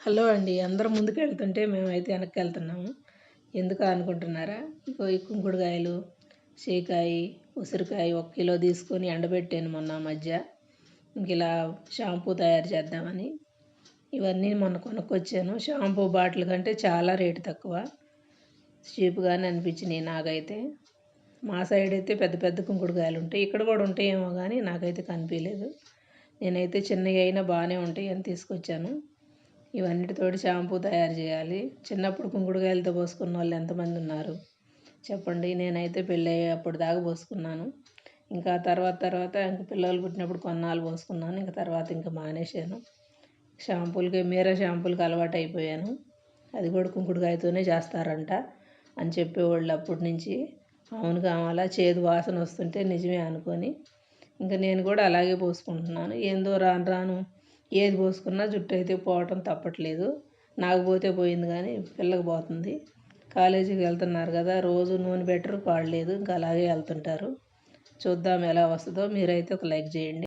Hello అండి. అందరూ ముందుకెళ్తుంటే మేమైతే వెనక్కెళ్తున్నాము. ఎందుకా అనుకుంటున్నారా? ఇగో ఈ కుంకుడుకాయలు, షేకాయి, ఉసిరికాయ 1 కిలో తీసుకొని ఎండబెట్టాను మొన్న మధ్య. ఇంకిలా షాంపూ తయారు చేద్దామని. ఇవన్నీ మొన్న కొనుక్కొచ్చాను. షాంపూ బాటిల్ కంటే చాలా రేటు తక్కువ. చీప్‌గానే అనిపించినాయి నాకైతే. మా సైడ్ అయితే పెద్ద పెద్ద కుంకుడుకాయలు ఉంటాయి. ఇక్కడ కూడా ఉంటాయేమో కానీ నాకైతే కనిపించలేదు. నేనైతే చిన్నవి అయినా బాగానే ఉంటాయని తీసుకొచ్చాను. ఇవన్నిటితోటి షాంపూ తయారు చేయాలి. చిన్నప్పుడు కుంకుడుకాయలతో పోసుకున్న వాళ్ళు ఎంతమంది ఉన్నారు చెప్పండి. నేనైతే పెళ్ళి అప్పుడు దాకా పోసుకున్నాను. ఇంకా తర్వాత ఇంక పిల్లలు పుట్టినప్పుడు కొన్నాళ్ళు పోసుకున్నాను. ఇంక తర్వాత ఇంకా మానేశాను. షాంపూలకి మీరా షాంపూలకి అలవాటు అయిపోయాను. అది కూడా కుంకుడుకాయతోనే చేస్తారంట అని చెప్పేవాళ్ళు అప్పటి నుంచి. అవును కావాలా, చేదు వాసన వస్తుంటే నిజమే అనుకొని ఇంకా నేను కూడా అలాగే పోసుకుంటున్నాను. ఏందో రాను రాను ఏది పోసుకున్నా జుట్టు అయితే పోవటం తప్పట్లేదు. నాకు పోతే పోయింది కానీ పిల్లకి పోతుంది. కాలేజీకి వెళ్తున్నారు కదా, రోజు నూనె బెటర్ పాడలేదు, ఇంకా అలాగే వెళ్తుంటారు. చూద్దాం ఎలా వస్తుందో. మీరైతే ఒక లైక్ చేయండి.